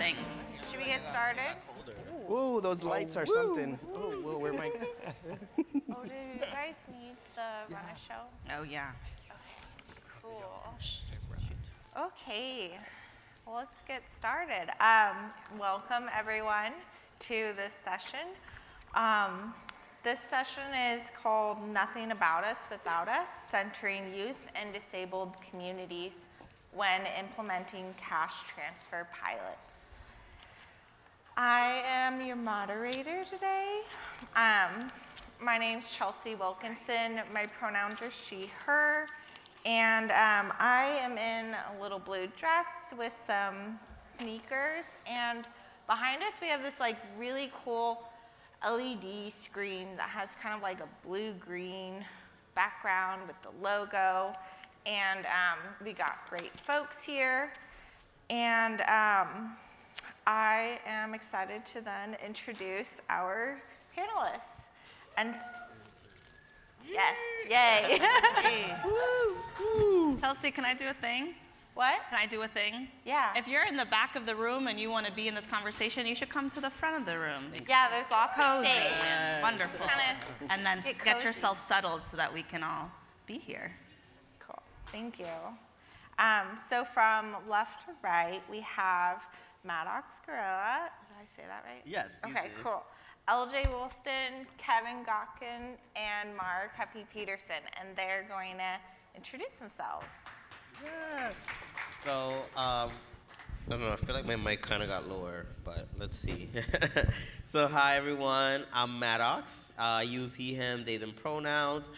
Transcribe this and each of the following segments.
things. Should we get started? Ooh, those lights are something. Oh, whoa, where am I? Oh, do you guys need the run a show? Oh, yeah. Cool. Okay, well, let's get started. Welcome everyone to this session. This session is called Nothing About Us Without Us, Centering Youth and Disabled Communities when Implementing Cash Transfer Pilots. I am your moderator today. My name's Chelsea Wilkinson. My pronouns are she, her. And I am in a little blue dress with some sneakers. And behind us, we have this like really cool LED screen that has kind of like a blue-green background with the logo. And we got great folks here. And I am excited to then introduce our panelists. And yes, yay. Chelsea, can I do a thing? What? Can I do a thing? Yeah. If you're in the back of the room and you want to be in this conversation, you should come to the front of the room. Yeah, there's lots of Cozy. space. Wonderful. And then get get cozy. yourself settled so that we can all be here. Cool, thank you. So from left to right, we have Maddox Gorilla. Did I say that right? Yes, you Okay, did. cool. LJ Woolston, Kevin Gotkin, and Mark Huffy Peterson, and they're going to introduce themselves. Yeah. So, I don't know, I feel like my mic kind of got lower, but let's see. So, hi everyone, I'm Maddox. I use he, him, they, them pronouns.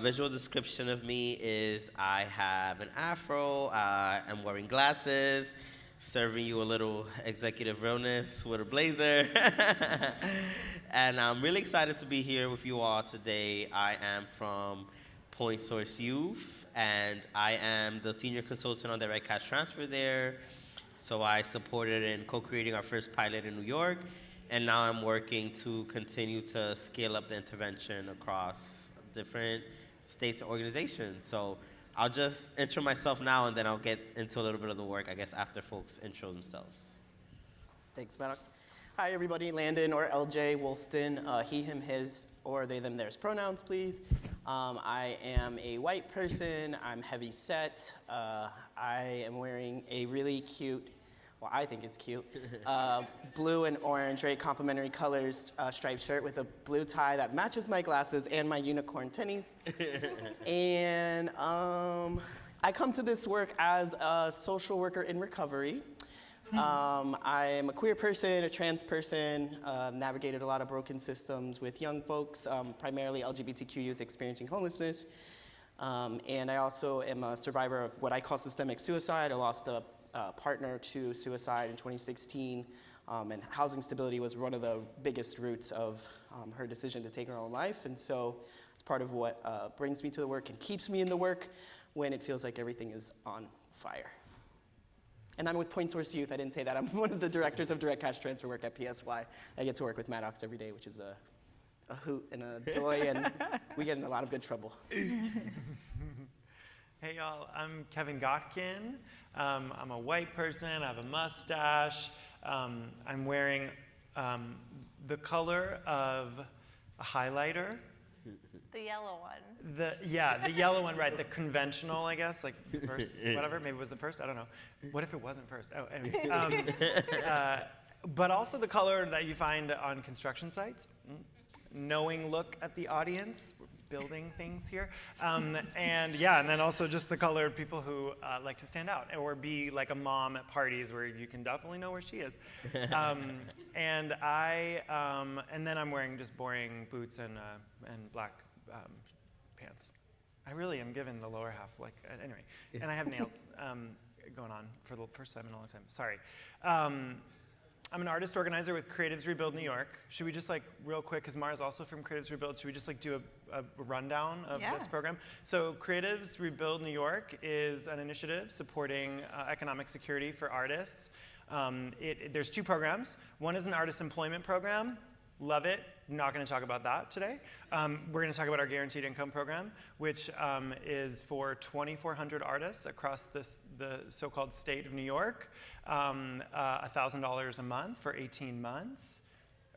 Visual description of me is I have an afro, I'm wearing glasses, serving you a little executive realness with a blazer. And I'm really excited to be here with you all today. I am from Point Source Youth, and I am the senior consultant on direct cash transfer there. So I supported in co-creating our first pilot in New York, and now I'm working to continue to scale up the intervention across different states and organizations. So I'll just intro myself now, and then I'll get into a little bit of the work, I guess, after folks intro themselves. Thanks, Maddox. Hi, everybody. Landon or LJ Woolston, he, him, his, or they, them, theirs pronouns, please. I am a white person. I'm heavy set. I am wearing a really cute, well, I think it's cute, blue and orange, very complementary colors, striped shirt with a blue tie that matches my glasses and my unicorn tennies. And I come to this work as a social worker in recovery. I am a queer person, a trans person, navigated a lot of broken systems with young folks, primarily LGBTQ youth experiencing homelessness. And I also am a survivor of what I call systemic suicide. I lost a partner to suicide in 2016, and housing stability was one of the biggest roots of her decision to take her own life. And so it's part of what brings me to the work and keeps me in the work when it feels like everything is on fire. And I'm with Point Source Youth. I didn't say that. I'm one of the directors of direct cash transfer work at PSY. I get to work with Maddox every day, which is a hoot and a joy, and we get in a lot of good trouble. Hey y'all, I'm Kevin Gotkin. I'm a white person, I have a mustache. I'm wearing the color of a highlighter. The yellow one. The yellow one, right, the conventional, I guess, like first, whatever, maybe it was the first, I don't know. What if it wasn't first? Oh, anyway. But also the color that you find on construction sites. Knowing look at the audience, we're building things here. And then also just the color of people who like to stand out or be like a mom at parties where you can definitely know where she is. And then I'm wearing just boring boots and black pants. I really am given the lower half, like, anyway. And I have nails going on for the first time in a long time. Sorry. I'm an artist organizer with Creatives Rebuild New York. Should we just like real quick, because Mara's also from Creatives Rebuild, should we just like do a rundown of this program? So Creatives Rebuild New York is an initiative supporting economic security for artists. There's two programs. One is an artist employment program, Love it. Not going to talk about that today. We're going to talk about our guaranteed income program, which is for 2,400 artists across the so-called state of New York, $1,000 a month for 18 months.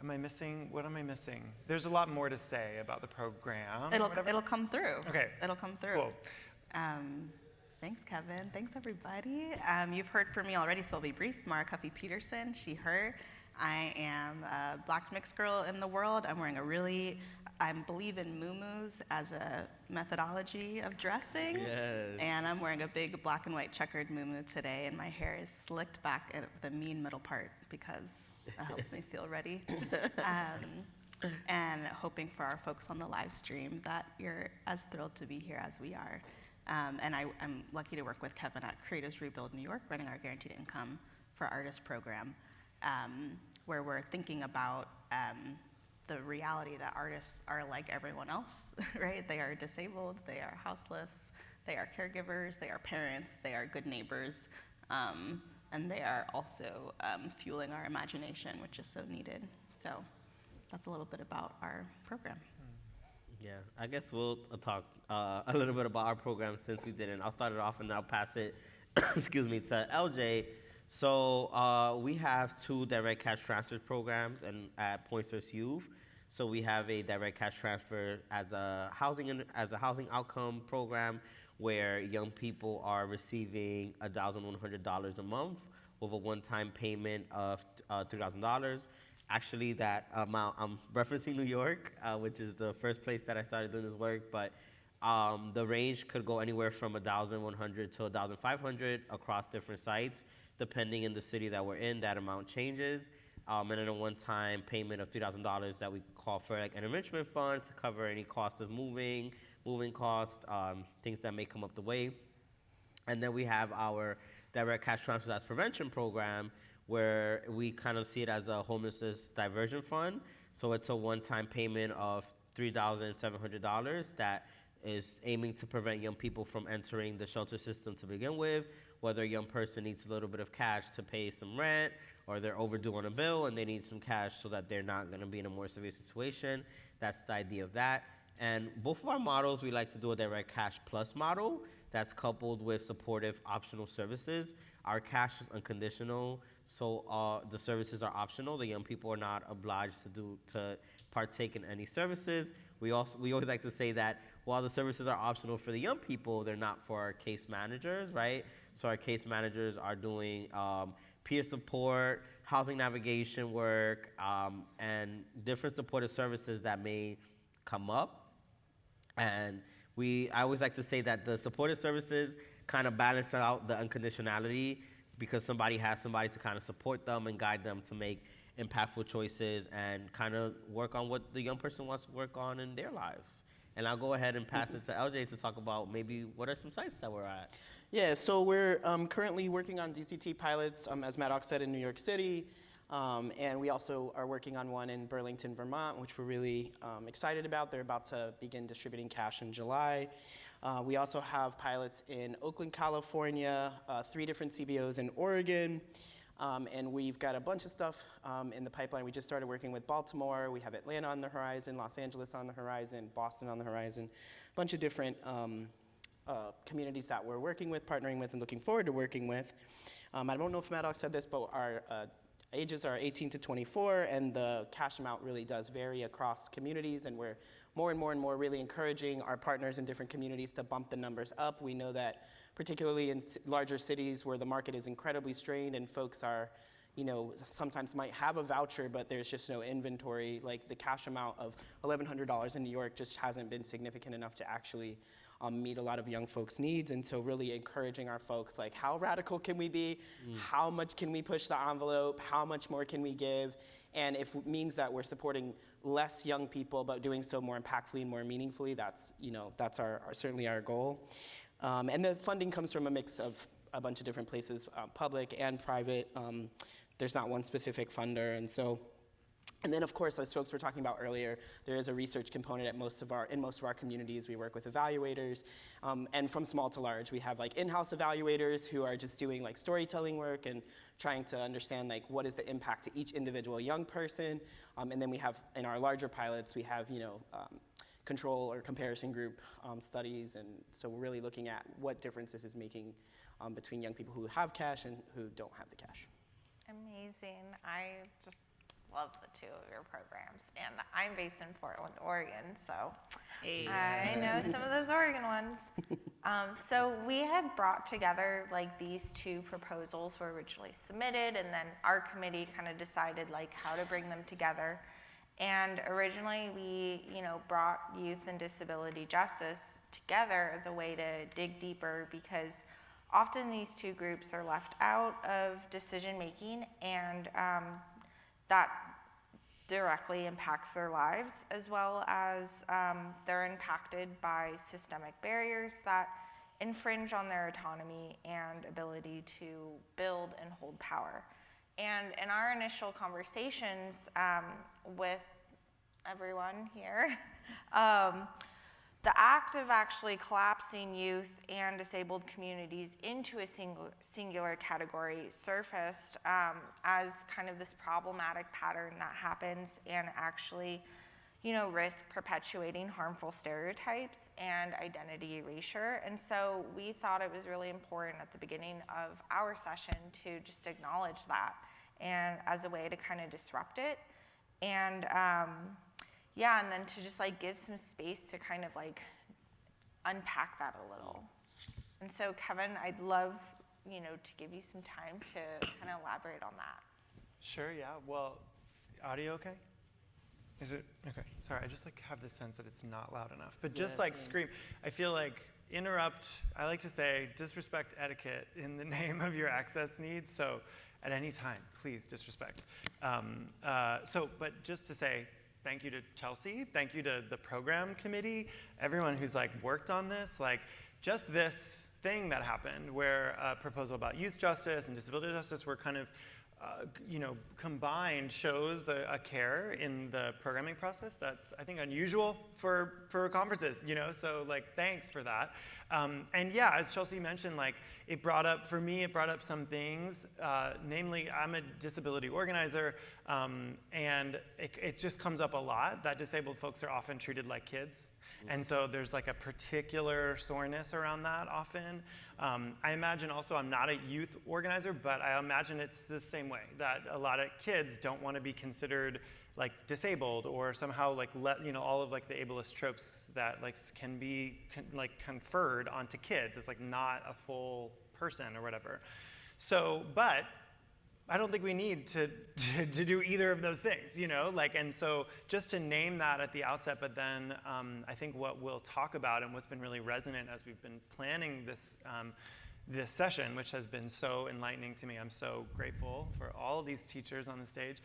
Am I missing? What am I missing? There's a lot more to say about the program. It'll come through. Okay. It'll come through. Cool. Thanks, Kevin. Thanks, everybody. You've heard from me already, so I'll be brief. Mara Cuffey Peterson, she, her. I am a black mixed girl in the world. I'm wearing I believe in muumuus as a methodology of dressing. Yes. And I'm wearing a big black and white checkered muumuu today, and my hair is slicked back at the mean middle part because it helps me feel ready. And hoping for our folks on the live stream that you're as thrilled to be here as we are. And I'm lucky to work with Kevin at Creatives Rebuild New York, running our Guaranteed Income for Artists program, where we're thinking about the reality that artists are like everyone else, right? They are disabled, they are houseless, they are caregivers, they are parents, they are good neighbors, and they are also fueling our imagination, which is so needed. So that's a little bit about our program. Yeah, I guess we'll talk a little bit about our program since we didn't. I'll start it off and I'll pass it, excuse me, to LJ. So we have 2 direct cash transfer programs at Points First Youth. So we have a direct cash transfer as a housing outcome program where young people are receiving $1,100 a month with a one-time payment of $3,000. Actually, that amount, I'm referencing New York, which is the first place that I started doing this work, but the range could go anywhere from $1,100 to $1,500 across different sites. Depending in the city that we're in, that amount changes. And then a one-time payment of $3,000 that we call for like an enrichment fund to cover any cost of moving costs, things that may come up the way. And then we have our direct cash transfers as prevention program, where we kind of see it as a homelessness diversion fund. So it's a one-time payment of $3,700 that is aiming to prevent young people from entering the shelter system to begin with, whether a young person needs a little bit of cash to pay some rent or they're overdue on a bill and they need some cash so that they're not going to be in a more severe situation. That's the idea of that. And both of our models, we like to do a direct cash plus model that's coupled with supportive optional services. Our cash is unconditional, so the services are optional. The young people are not obliged to partake in any services. We always like to say that while the services are optional for the young people, they're not for our case managers, right? So our case managers are doing peer support, housing navigation work, and different supportive services that may come up. And I always like to say that the supportive services kind of balance out the unconditionality because somebody has somebody to kind of support them and guide them to make impactful choices and kind of work on what the young person wants to work on in their lives. And I'll go ahead and pass it to LJ to talk about maybe what are some sites that we're at. Yeah, so we're currently working on DCT pilots, as Maddox said, in New York City. And we also are working on one in Burlington, Vermont, which we're really excited about. They're about to begin distributing cash in July. We also have pilots in Oakland, California, 3 different CBOs in Oregon, and we've got a bunch of stuff in the pipeline. We just started working with Baltimore. We have Atlanta on the horizon, Los Angeles on the horizon, Boston on the horizon, a bunch of different communities that we're working with, partnering with, and looking forward to working with. I don't know if Maddox said this, but our ages are 18 to 24, and the cash amount really does vary across communities, and we're more and more really encouraging our partners in different communities to bump the numbers up. We know that particularly in larger cities where the market is incredibly strained and folks are, sometimes might have a voucher, but there's just no inventory. Like the cash amount of $1,100 in New York just hasn't been significant enough to actually meet a lot of young folks' needs. And so really encouraging our folks, like how radical can we be? How much can we push the envelope? How much more can we give? And if it means that we're supporting less young people, but doing so more impactfully and more meaningfully, that's certainly our goal. And the funding comes from a mix of a bunch of different places, public and private. There's not one specific funder. And so And then, of course, as folks were talking about earlier, there is a research component in most of our communities. We work with evaluators, and from small to large, we have like in-house evaluators who are just doing like storytelling work and trying to understand like what is the impact to each individual young person. And then we have, in our larger pilots, we have control or comparison group studies, and so we're really looking at what difference this is making between young people who have cash and who don't have the cash. Amazing. I just love the two of your programs. And I'm based in Portland, Oregon, so I know some of those Oregon ones. So we had brought together like these two proposals were originally submitted, and then our committee kind of decided like how to bring them together. And originally we, brought youth and disability justice together as a way to dig deeper, because often these two groups are left out of decision making, and that directly impacts their lives, as well as they're impacted by systemic barriers that infringe on their autonomy and ability to build and hold power. And in our initial conversations with everyone here, the act of actually collapsing youth and disabled communities into a singular category surfaced as kind of this problematic pattern that happens and actually, risk perpetuating harmful stereotypes and identity erasure. And so we thought it was really important at the beginning of our session to just acknowledge that, and as a way to kind of disrupt it. And and then to just like give some space to kind of like unpack that a little. And so Kevin, I'd love, to give you some time to kind of elaborate on that. Sure, yeah. Well, audio okay? Is it? Okay, sorry, I just like have the sense that it's not loud enough. But just like scream, I feel like interrupt, I like to say disrespect etiquette in the name of your access needs. So at any time, please disrespect. But just to say, thank you to Chelsea, thank you to the program committee, everyone who's like worked on this, like just this thing that happened where a proposal about youth justice and disability justice were kind of, combined shows a care in the programming process that's, I think, unusual for conferences, so like thanks for that. And yeah, as Chelsea mentioned, like it brought up some things, namely I'm a disability organizer, and it just comes up a lot that disabled folks are often treated like kids. And so there's like a particular soreness around that often. I imagine also, I'm not a youth organizer, but I imagine it's the same way, that a lot of kids don't want to be considered like disabled or somehow like all of like the ableist tropes that like can be conferred onto kids. It's like not a full person or whatever. So, but I don't think we need to do either of those things, and so just to name that at the outset, but then I think what we'll talk about and what's been really resonant as we've been planning this session, which has been so enlightening to me, I'm so grateful for all of these teachers on the stage,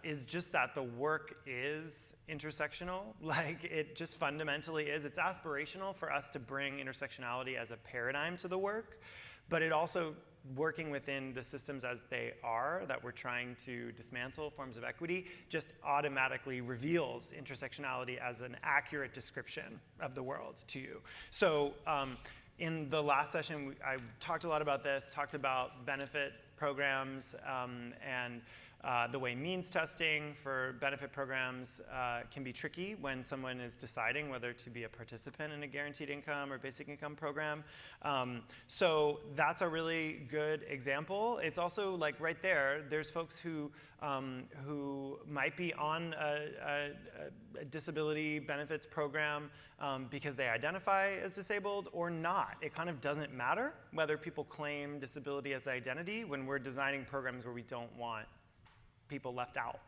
is just that the work is intersectional. Like it just fundamentally is. It's aspirational for us to bring intersectionality as a paradigm to the work, but it also, working within the systems as they are, that we're trying to dismantle forms of equity, just automatically reveals intersectionality as an accurate description of the world to you. So in the last session, I talked a lot about this, talked about benefit programs and the way means testing for benefit programs can be tricky when someone is deciding whether to be a participant in a guaranteed income or basic income program. So that's a really good example. It's also like right there's folks who might be on a disability benefits program because they identify as disabled or not. It kind of doesn't matter whether people claim disability as identity when we're designing programs where we don't want people left out.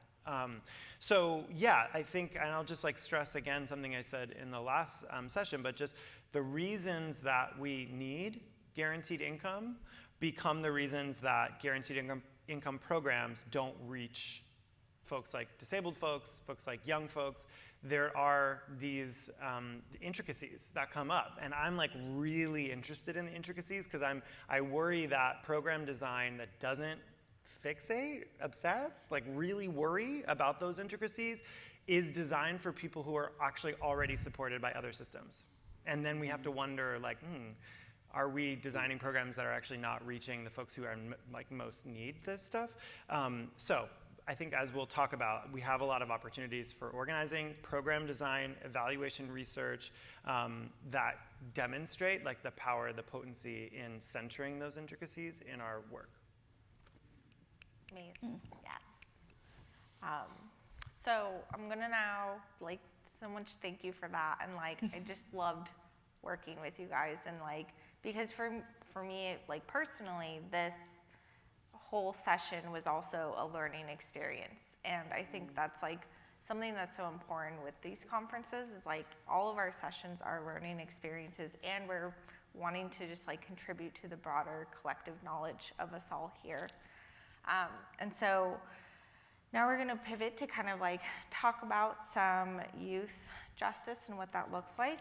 So yeah, I think, and I'll just like stress again something I said in the last session, but just the reasons that we need guaranteed income become the reasons that guaranteed income programs don't reach folks like disabled folks, folks like young folks. There are these intricacies that come up, and I'm like really interested in the intricacies because I worry that program design that doesn't fixate, obsess, like really worry about those intricacies is designed for people who are actually already supported by other systems. And then we have to wonder, like, are we designing programs that are actually not reaching the folks who are like most need this stuff? So I think, as we'll talk about, we have a lot of opportunities for organizing, program design, evaluation research that demonstrate like the power, the potency in centering those intricacies in our work. Amazing. Yes. So I'm gonna now, like, so much thank you for that, and like I just loved working with you guys, and like, because for me, like personally, this whole session was also a learning experience, and I think that's like something that's so important with these conferences is like all of our sessions are learning experiences, and we're wanting to just like contribute to the broader collective knowledge of us all here. And so now we're going to pivot to kind of like talk about some youth justice and what that looks like.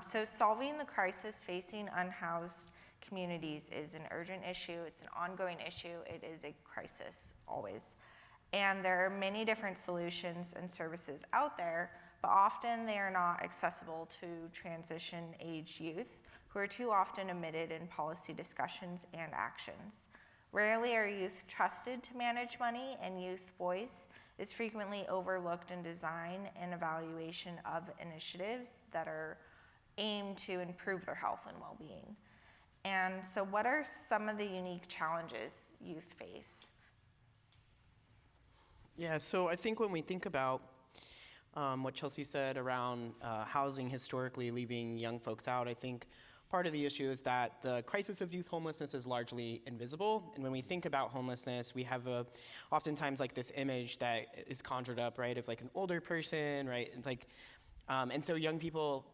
So solving the crisis facing unhoused communities is an urgent issue. It's an ongoing issue. It is a crisis always. And there are many different solutions and services out there, but often they are not accessible to transition age youth who are too often omitted in policy discussions and actions. Rarely are youth trusted to manage money, and youth voice is frequently overlooked in design and evaluation of initiatives that are aimed to improve their health and well-being. And so what are some of the unique challenges youth face? Yeah, so I think when we think about what Chelsea said around housing historically leaving young folks out, I think part of the issue is that the crisis of youth homelessness is largely invisible. And when we think about homelessness, we have oftentimes like this image that is conjured up, right, of like an older person, right? And like, and so young people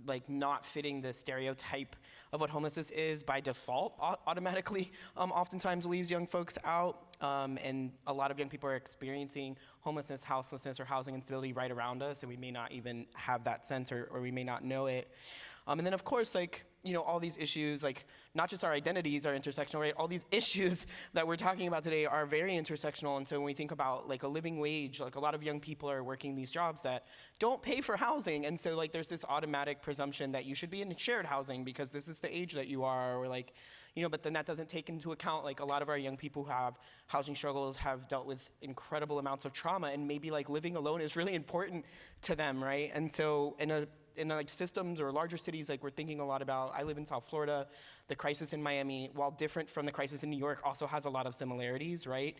like not fitting the stereotype of what homelessness is by default automatically oftentimes leaves young folks out. And a lot of young people are experiencing homelessness, houselessness, or housing instability right around us, and we may not even have that sense, or we may not know it. And then of course, like, you know, all these issues, like not just our identities are intersectional, right? All these issues that we're talking about today are very intersectional. And so when we think about like a living wage, like a lot of young people are working these jobs that don't pay for housing. And so like there's this automatic presumption that you should be in shared housing because this is the age that you are, or like, you know, but then that doesn't take into account like a lot of our young people who have housing struggles have dealt with incredible amounts of trauma, and maybe like living alone is really important to them, right? And so in like systems or larger cities, like we're thinking a lot about, I live in South Florida, the crisis in Miami, while different from the crisis in New York, also has a lot of similarities, right?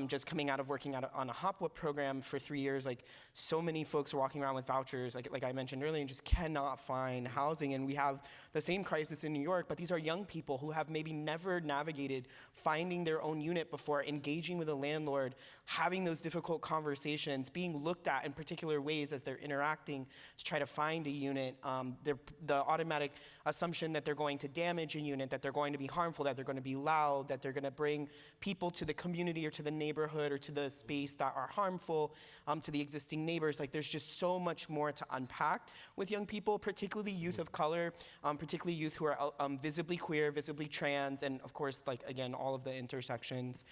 Just coming out of working on a HOPWIP program for 3 years, like so many folks are walking around with vouchers, like I mentioned earlier, and just cannot find housing. And we have the same crisis in New York, but these are young people who have maybe never navigated finding their own unit before, engaging with a landlord, having those difficult conversations, being looked at in particular ways as they're interacting to try to find a unit. The automatic assumption that they're going to damage a unit, that they're going to be harmful, that they're going to be loud, that they're going to bring people to the community or to the neighborhood or to the space that are harmful to the existing neighbors. Like there's just so much more to unpack with young people, particularly youth of color, particularly youth who are visibly queer, visibly trans, and of course, like again, all of the intersections.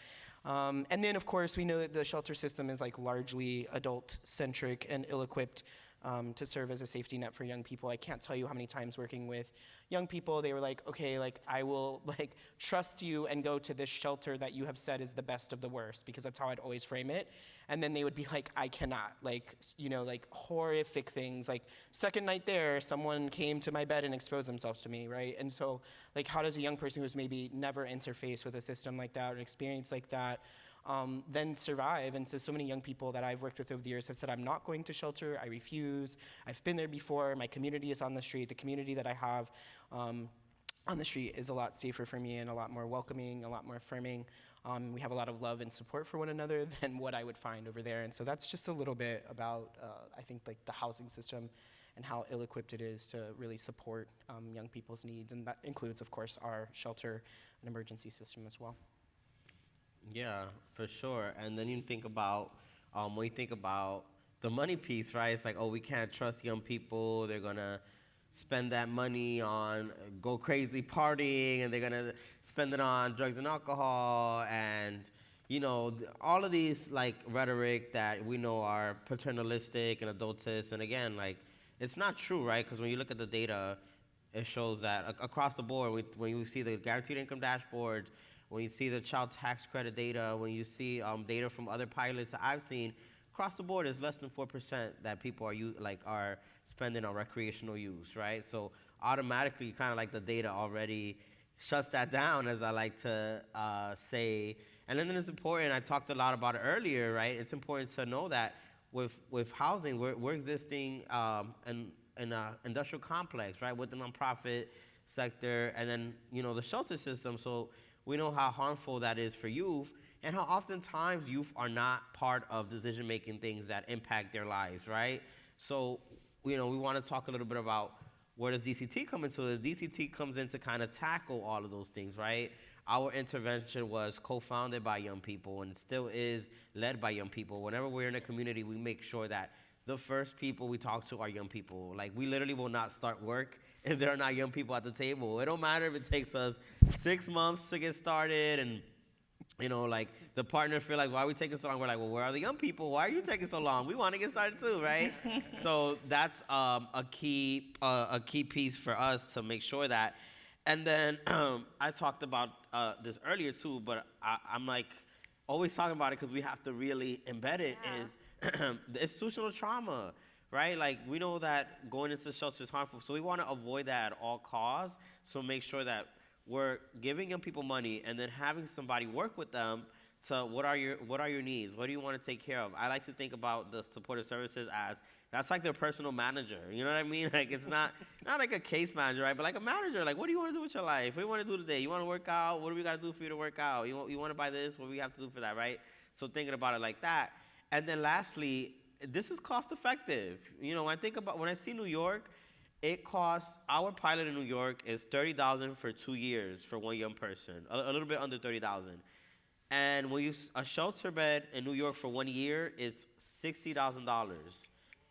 And then of course, we know that the shelter system is like largely adult-centric and ill-equipped to serve as a safety net for young people. I can't tell you how many times working with young people, they were like, okay, like I will like trust you and go to this shelter that you have said is the best of the worst, because that's how I'd always frame it. And then they would be like, I cannot, like, you know, like horrific things. Like second night there, someone came to my bed and exposed themselves to me, right? And so like, how does a young person who's maybe never interfaced with a system like that or an experience like that then survive? And so many young people that I've worked with over the years have said, I'm not going to shelter, I refuse, I've been there before, my community is on the street, the community that I have on the street is a lot safer for me and a lot more welcoming, a lot more affirming. We have a lot of love and support for one another than what I would find over there. And so that's just a little bit about, I think, like the housing system and how ill-equipped it is to really support young people's needs. And that includes, of course, our shelter and emergency system as well. Yeah, for sure. And then you think about, when you think about the money piece, right? It's like, oh, we can't trust young people. They're going to spend that money on go crazy partying, and they're going to spend it on drugs and alcohol. And, all of these like rhetoric that we know are paternalistic and adultist, and again, like it's not true, right? Because when you look at the data, it shows that across the board, when you see the guaranteed income dashboard, when you see the child tax credit data, when you see data from other pilots that I've seen, across the board, it's less than 4% that people are spending on recreational use, right? So automatically, kind of like the data already shuts that down, as I like to say. And then it's important, I talked a lot about it earlier, right? It's important to know that with housing, we're existing in an industrial complex, right? With the nonprofit sector and then, the shelter system. So we know how harmful that is for youth and how oftentimes youth are not part of decision-making things that impact their lives, right? So, we want to talk a little bit about where does DCT come into? The DCT comes in to kind of tackle all of those things, right? Our intervention was co-founded by young people and still is led by young people. Whenever we're in a community, we make sure that the first people we talk to are young people. Like, we literally will not start work if there are not young people at the table. It don't matter if it takes us 6 months to get started and, like the partner feel like, why are we taking so long? We're like, well, where are the young people? Why are you taking so long? We want to get started too, right? So that's a key piece for us to make sure that. And then I talked about this earlier too, but I'm like always talking about it because we have to really embed it is the institutional trauma, right? Like, we know that going into the shelter is harmful, so we want to avoid that at all costs. So make sure that we're giving young people money and then having somebody work with them to what are your needs? What do you want to take care of? I like to think about the supportive services as that's like their personal manager. You know what I mean? Like, it's not like a case manager, right? But like a manager. Like, what do you want to do with your life? What do you want to do today? You want to work out? What do we got to do for you to work out? You want to buy this? What do we have to do for that, right? So thinking about it like that. And then lastly, this is cost effective. When I see New York, it costs, our pilot in New York is $30,000 for 2 years for one young person, a little bit under $30,000. And a shelter bed in New York for 1 year is $60,000.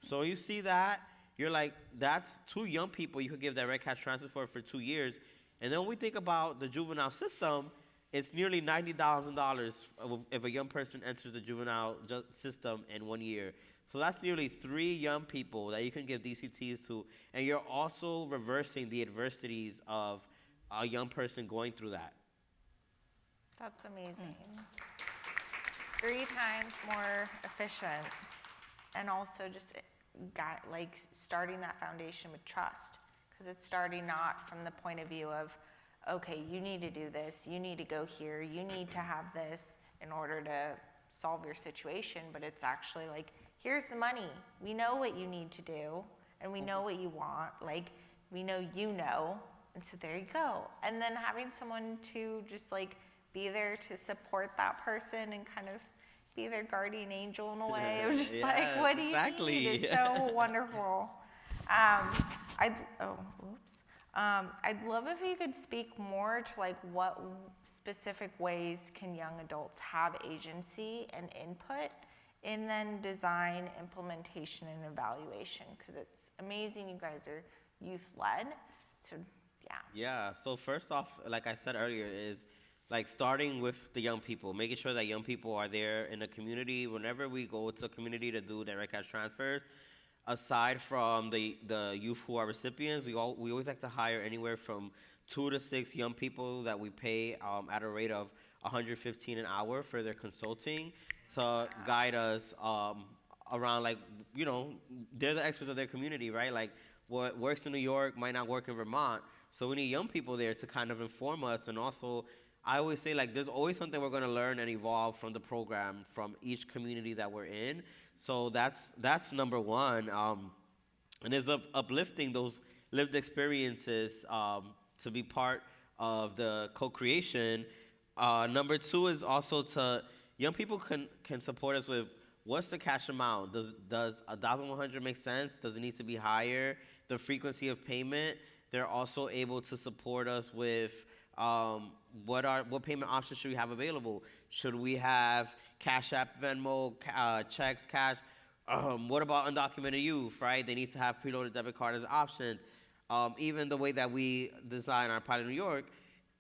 So when you see that, you're like, that's 2 young people you could give that Red Cash transfer for 2 years. And then when we think about the juvenile system, it's nearly $90,000 if a young person enters the juvenile system in 1 year. So that's nearly 3 young people that you can give DCTs to, and you're also reversing the adversities of a young person going through that. That's amazing. 3 times more efficient, and also just starting that foundation with trust, because it's starting not from the point of view of, okay, you need to do this, you need to go here, you need to have this in order to solve your situation, but it's actually like, here's the money. We know what you need to do, and we know what you want. Like, we know and so there you go. And then having someone to just like be there to support that person and kind of be their guardian angel in a way. It was just like, what do you need? It's so wonderful. I'd love if you could speak more to like what specific ways can young adults have agency and input in then design, implementation, and evaluation, because it's amazing you guys are youth-led. So Yeah, so first off, like I said earlier, is like starting with the young people, making sure that young people are there in the community. Whenever we go to a community to do direct cash transfers, aside from the youth who are recipients, we always like to hire anywhere from 2 to 6 young people that we pay at a rate of $115 an hour for their consulting to guide us around, like, they're the experts of their community, right? Like, what works in New York might not work in Vermont. So we need young people there to kind of inform us. And also, I always say, like, there's always something we're going to learn and evolve from the program, from each community that we're in. So that's number one. And it's uplifting those lived experiences to be part of the co-creation. Number 2 is also young people can support us with, what's the cash amount? Does $1,100 make sense? Does it need to be higher? The frequency of payment. They're also able to support us with what payment options should we have available? Should we have Cash App, Venmo, checks, cash? What about undocumented youth, right? They need to have preloaded debit card as an option. Even the way that we design our pilot in New York,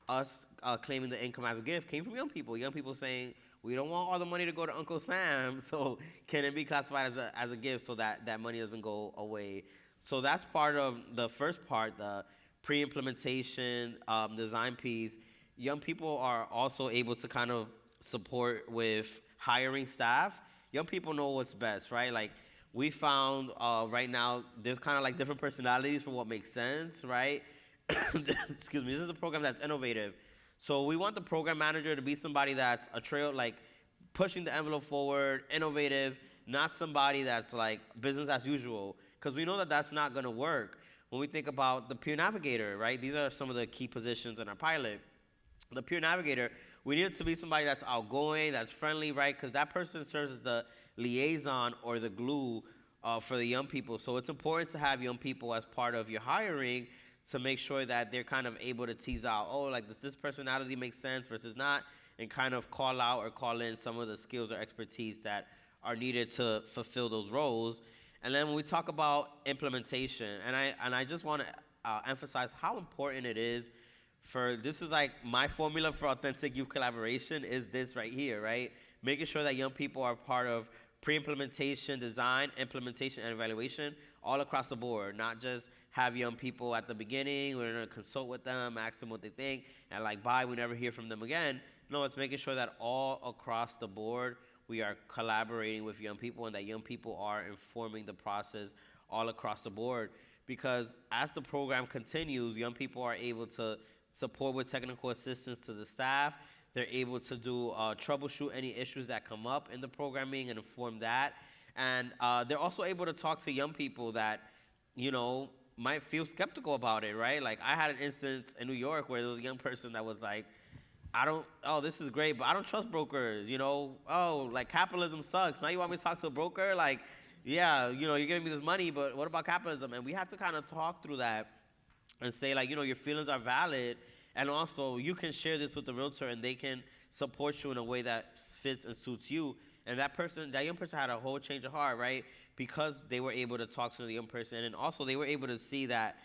us claiming the income as a gift came from young people. Young people saying, We don't want all the money to go to Uncle Sam, so can it be classified as a gift so that that money doesn't go away? So that's part of the first part, the pre-implementation design piece. Young people are also able to kind of support with hiring staff. Young people know what's best, right? Like we found right now, there's kind of like different personalities for what makes sense, right? Excuse me, this is a program that's innovative. So we want the program manager to be somebody that's a trail, like pushing the envelope forward, innovative, not somebody that's like business as usual, because we know that that's not gonna work. When we think about the peer navigator, right? These are some of the key positions in our pilot. The peer navigator, we need it to be somebody that's outgoing, that's friendly, right? Because that person serves as the liaison or the glue for the young people. So it's important to have young people as part of your hiring to make sure that they're kind of able to tease out, oh, like does this personality make sense versus not, and kind of call out or call in some of the skills or expertise that are needed to fulfill those roles. And then when we talk about implementation, and I just want to emphasize how important it is this is like my formula for authentic youth collaboration is this right here, right? Making sure that young people are part of pre-implementation, design, implementation, and evaluation all across the board, not just have young people at the beginning, we're gonna consult with them, ask them what they think, and like bye, we never hear from them again. No, it's making sure that all across the board, we are collaborating with young people and that young people are informing the process all across the board. Because as the program continues, young people are able to support with technical assistance to the staff. They're able to do troubleshoot any issues that come up in the programming and inform that. And they're also able to talk to young people that, you know, might feel skeptical about it, right? Like I had an instance in New York where there was a young person that was like, this is great, but I don't trust brokers, you know? Oh, like capitalism sucks. Now you want me to talk to a broker? Like, yeah, you know, you're giving me this money, but what about capitalism? And we had to kind of talk through that and say like, you know, your feelings are valid. And also you can share this with the realtor and they can support you in a way that fits and suits you. And that young person had a whole change of heart, right? Because they were able to talk to the young person. And also they were able to see that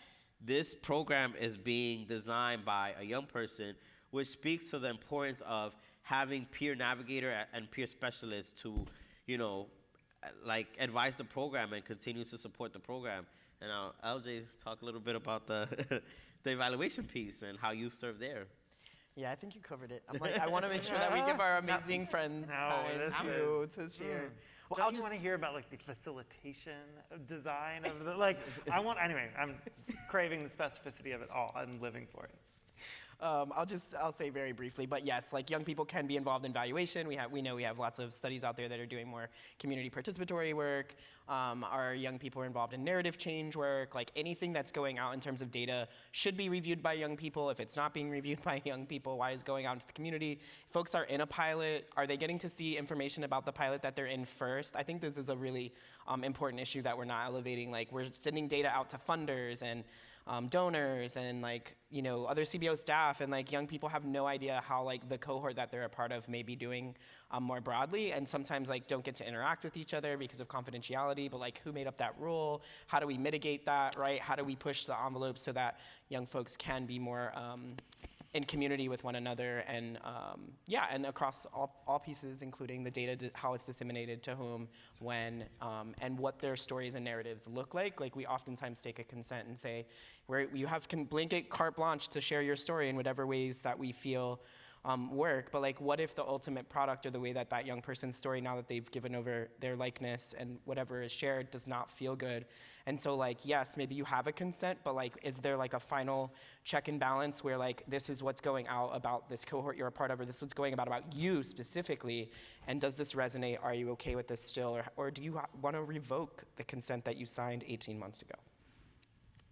this program is being designed by a young person, which speaks to the importance of having peer navigator and peer specialists to, you know, like advise the program and continue to support the program. And LJ talk a little bit about the the evaluation piece and how you serve there. Yeah, I think you covered it. I'm like, I want to make sure that we give our amazing friends time to share. Well, Don't you want to hear about like the facilitation of design of the anyway, I'm craving the specificity of it all. I'm living for it. I'll say very briefly, but yes, like young people can be involved in valuation. We know we have lots of studies out there that are doing more community participatory work. Our young people are involved in narrative change work. Like anything that's going out in terms of data should be reviewed by young people. If it's not being reviewed by young people, why is going out into the community? Folks are in a pilot. Are they getting to see information about the pilot that they're in first? I think this is a really important issue that we're not elevating. Like we're sending data out to funders and donors and like, you know, other CBO staff, and like young people have no idea how like the cohort that they're a part of may be doing more broadly, and sometimes like don't get to interact with each other because of confidentiality, but like who made up that rule? How do we mitigate that, right? How do we push the envelope so that young folks can be more in community with one another, and and across all pieces, including the data, how it's disseminated to whom, when, and what their stories and narratives look like. Like we oftentimes take a consent and say, where you have blanket carte blanche to share your story in whatever ways that we feel work, but like what if the ultimate product or the way that that young person's story, now that they've given over their likeness and whatever is shared, does not feel good? And so like, yes, maybe you have a consent, but like, is there like a final check and balance where like, this is what's going out about this cohort you're a part of, or this is what's going about you specifically, and does this resonate? Are you okay with this still, or do you want to revoke the consent that you signed 18 months ago?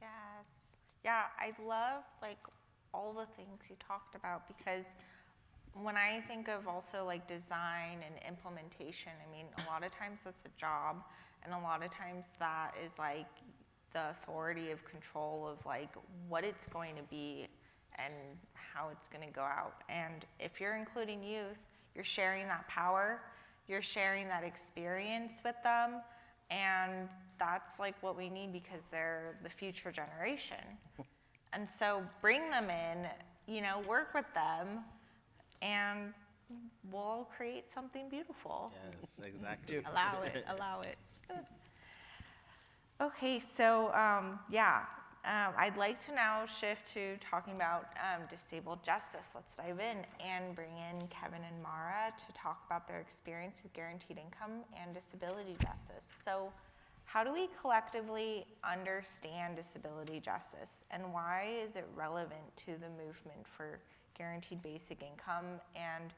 Yes. Yeah, I love like all the things you talked about, because when I think of also like design and implementation, I mean, a lot of times that's a job, and a lot of times that is like the authority of control of like what it's going to be and how it's going to go out. And if you're including youth, you're sharing that power, you're sharing that experience with them, and that's like what we need, because they're the future generation. And so bring them in, you know, work with them, and we'll create something beautiful. Yes, exactly. Allow it, allow it. Okay, so I'd like to now shift to talking about disabled justice. Let's dive in and bring in Kevin and Mara to talk about their experience with guaranteed income and disability justice. So how do we collectively understand disability justice, and why is it relevant to the movement for guaranteed basic income? And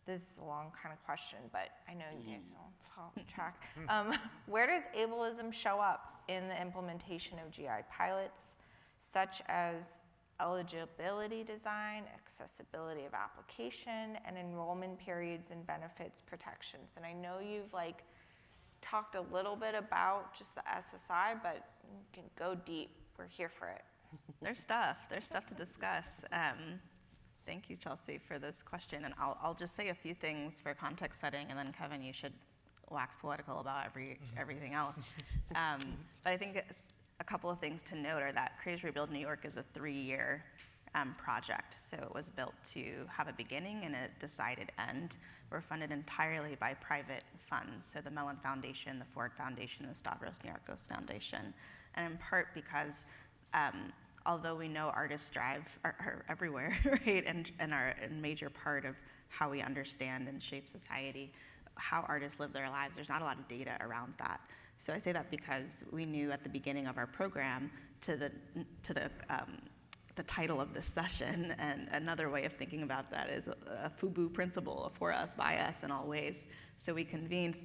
this is a long kind of question, but I know you guys don't follow track. Where does ableism show up in the implementation of GI pilots, such as eligibility design, accessibility of application, and enrollment periods and benefits protections? And I know you've talked a little bit about just the SSI, but you can go deep. We're here for it. There's stuff to discuss. Thank you, Chelsea, for this question. And I'll just say a few things for context setting, and then Kevin, you should wax poetical about everything else. But I think a couple of things to note are that Creators Rebuild New York is a 3-year project. So it was built to have a beginning and a decided end. We're funded entirely by private funds, so the Mellon Foundation, the Ford Foundation, the Stavros Niarchos Foundation, and in part because although we know artists are everywhere, right, and are a major part of how we understand and shape society, how artists live their lives, there's not a lot of data around that. So I say that because we knew at the beginning of our program to the title of this session, and another way of thinking about that is a FUBU principle, for us, by us in all ways. So we convened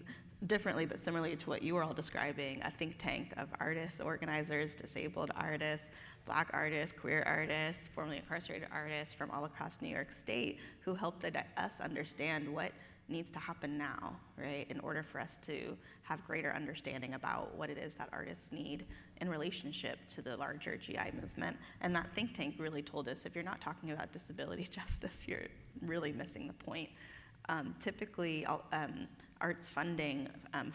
differently but similarly to what you were all describing, a think tank of artists, organizers, disabled artists, Black artists, queer artists, formerly incarcerated artists from all across New York State who helped us understand what needs to happen now, right, in order for us to have greater understanding about what it is that artists need in relationship to the larger GI movement. And that think tank really told us, if you're not talking about disability justice, you're really missing the point. Typically, arts funding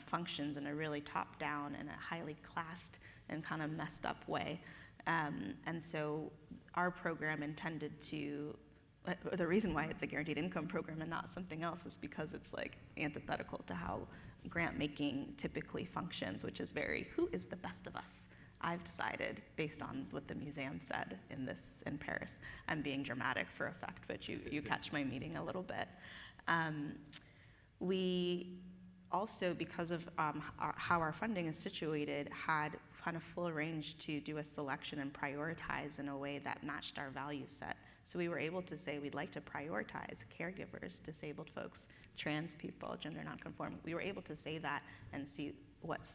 functions in a really top-down and a highly classed and kind of messed up way. And so our program intended to, the reason why it's a guaranteed income program and not something else is because it's antithetical to how grant making typically functions, which is who is the best of us? I've decided, based on what the museum said in Paris. I'm being dramatic for effect, but you catch my meaning a little bit. We also, because of how our funding is situated, had kind of full range to do a selection and prioritize in a way that matched our value set. So we were able to say we'd like to prioritize caregivers, disabled folks, trans people, gender nonconforming. We were able to say that and see what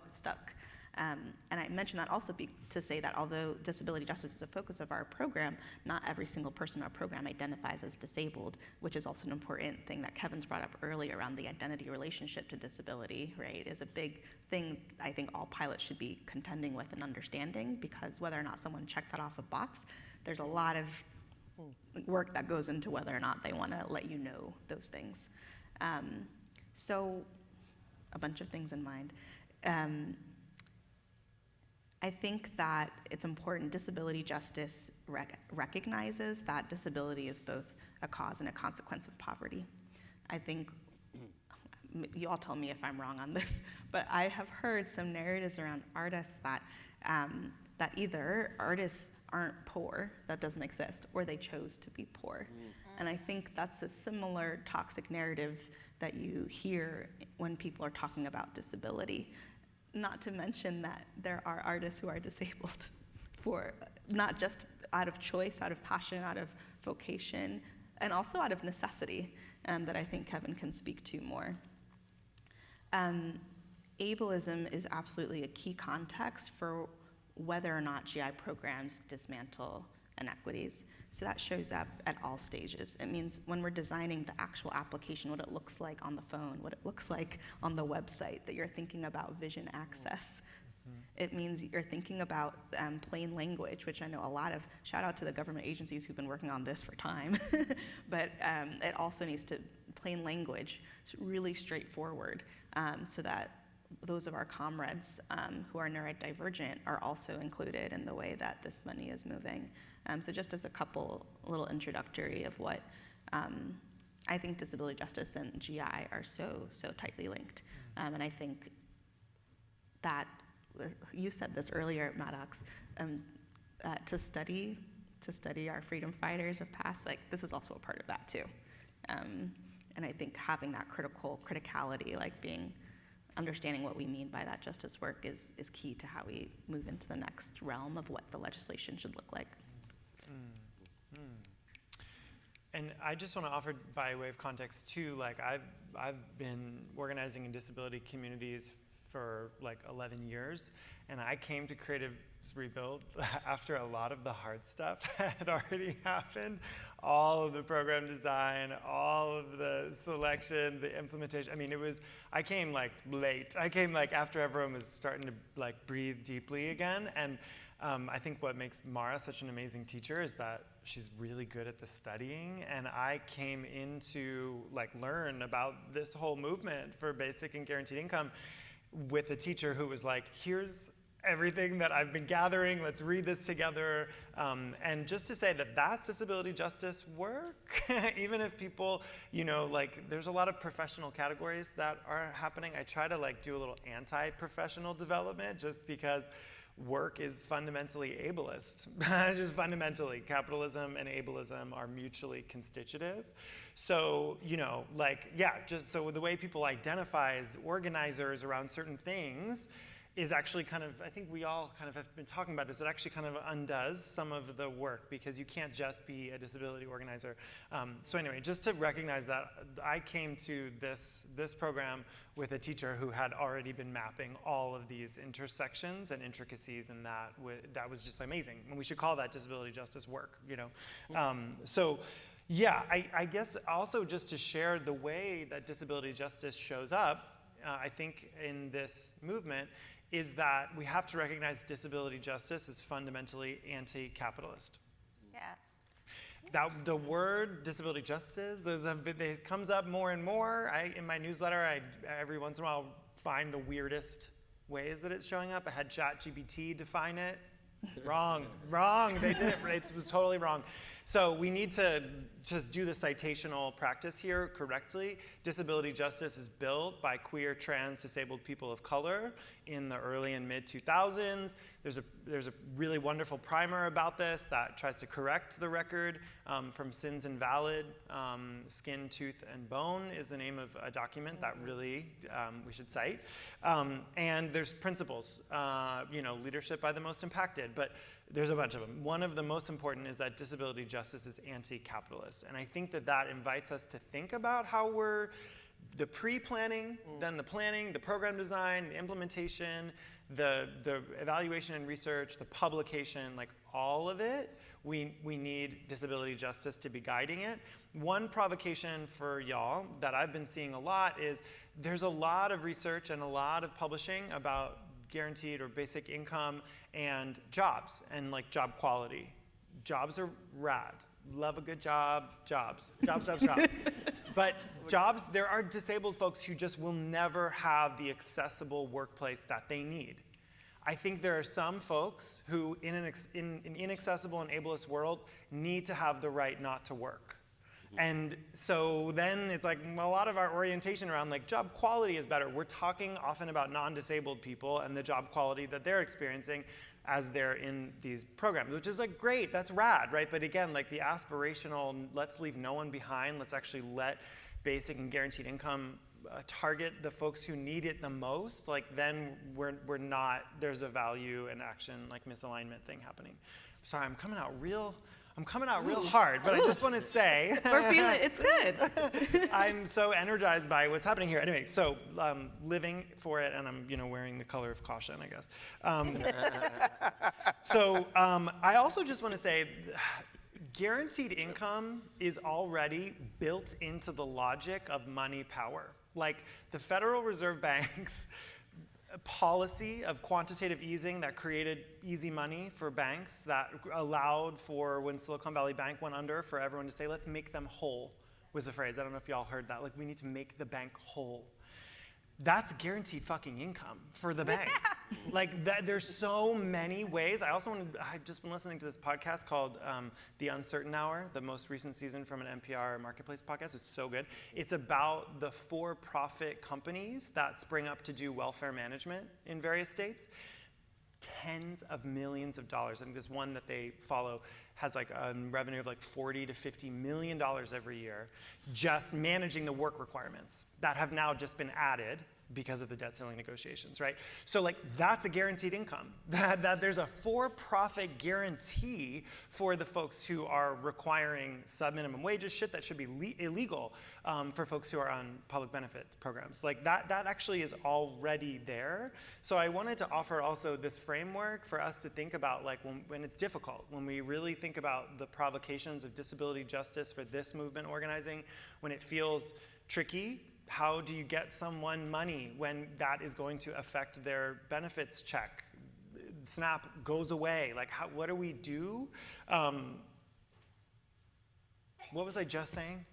stuck. And I mention that also to say that although disability justice is a focus of our program, not every single person in our program identifies as disabled, which is also an important thing that Kevin's brought up earlier around the identity relationship to disability, right, is a big thing I think all pilots should be contending with and understanding, because whether or not someone checked that off a box, there's a lot of work that goes into whether or not they want to let you know those things. So a bunch of things in mind. I think that it's important, disability justice recognizes that disability is both a cause and a consequence of poverty. I think, you all tell me if I'm wrong on this, but I have heard some narratives around artists that either artists aren't poor, that doesn't exist, or they chose to be poor. And I think that's a similar toxic narrative that you hear when people are talking about disability. Not to mention that there are artists who are disabled for not just out of choice, out of passion, out of vocation, and also out of necessity, that I think Kevin can speak to more. Ableism is absolutely a key context for whether or not GI programs dismantle inequities. So that shows up at all stages. It means when we're designing the actual application, what it looks like on the phone, what it looks like on the website, that you're thinking about vision access. It means you're thinking about plain language, which I know shout out to the government agencies who've been working on this for time, but it also needs to, plain language, really straightforward, so that those of our comrades who are neurodivergent are also included in the way that this money is moving. So just as a little introductory of what I think disability justice and GI are so tightly linked. And I think that, you said this earlier, Maddox, to study our freedom fighters of past, like, this is also a part of that too. And I think having that criticality, like understanding what we mean by that justice work is key to how we move into the next realm of what the legislation should look like. And I just want to offer, by way of context too, like I've been organizing in disability communities for like 11 years, and I came to Creatives Rebuild after a lot of the hard stuff had already happened. All of the program design, all of the selection, the implementation. I mean, I came like late. I came like after everyone was starting to like breathe deeply again. And I think what makes Mara such an amazing teacher is that she's really good at the studying, and I came in to like learn about this whole movement for basic and guaranteed income with a teacher who was like, here's everything that I've been gathering, let's read this together. And just to say that that's disability justice work, even if people, like there's a lot of professional categories that are happening. I try to like do a little anti-professional development just because work is fundamentally ableist. Just fundamentally, capitalism and ableism are mutually constitutive. So, just so the way people identify as organizers around certain things is actually kind of, I think we all kind of have been talking about this, it actually kind of undoes some of the work because you can't just be a disability organizer. So anyway, just to recognize that I came to this program with a teacher who had already been mapping all of these intersections and intricacies, and that was just amazing. And we should call that disability justice work, So yeah, I guess also just to share the way that disability justice shows up, I think in this movement, is that we have to recognize disability justice as fundamentally anti-capitalist. Yes. The word disability justice, it comes up more and more. In my newsletter, every once in a while find the weirdest ways that it's showing up. I had ChatGPT define it. Wrong. They did it. It was totally wrong. So we need to just do the citational practice here correctly. Disability justice is built by queer, trans, disabled people of color in the early and mid 2000s. There's a really wonderful primer about this that tries to correct the record from Sins Invalid. Skin, Tooth, and Bone is the name of a document that really we should cite. And there's principles, leadership by the most impacted, but there's a bunch of them. One of the most important is that disability justice is anti-capitalist. And I think that invites us to think about how we're the pre-planning, then the planning, the program design, the implementation, the evaluation and research, the publication, like all of it, we need disability justice to be guiding it. One provocation for y'all that I've been seeing a lot is there's a lot of research and a lot of publishing about guaranteed or basic income and jobs and like job quality. Jobs are rad. Love a good job. Jobs. But jobs, there are disabled folks who just will never have the accessible workplace that they need. I think there are some folks who, in an inaccessible and ableist world, need to have the right not to work. And so then it's like a lot of our orientation around like job quality is better. We're talking often about non-disabled people and the job quality that they're experiencing as they're in these programs, which is like great, that's rad, right? But again, like the aspirational, let's leave no one behind, let's actually let basic and guaranteed income target the folks who need it the most, like then we're not, there's a value and action like misalignment thing happening. Sorry, I'm coming out real hard, but I just want to say. We're feeling, it's good. I'm so energized by what's happening here. Anyway, so living for it, and I'm wearing the color of caution, I guess. I also just want to say, guaranteed income is already built into the logic of money power. Like the Federal Reserve Bank's policy of quantitative easing that created easy money for banks, that allowed for, when Silicon Valley Bank went under, for everyone to say, let's make them whole, was the phrase. I don't know if y'all heard that. Like, we need to make the bank whole. that's guaranteed fucking income for the banks. Like there's so many ways. I've just been listening to this podcast called The Uncertain Hour, the most recent season from an NPR Marketplace podcast. It's so good. It's about the for-profit companies that spring up to do welfare management in various states. Tens of millions of dollars. I think this one that they follow has like a revenue of like $40 to $50 million every year, just managing the work requirements that have now just been added because of the debt ceiling negotiations, right? So like that's a guaranteed income. That there's a for-profit guarantee for the folks who are requiring sub-minimum wages, shit that should be illegal for folks who are on public benefit programs. Like that actually is already there. So I wanted to offer also this framework for us to think about like when it's difficult, when we really think about the provocations of disability justice for this movement organizing, when it feels tricky. How do you get someone money when that is going to affect their benefits check? SNAP goes away. Like, what do we do? What was I just saying?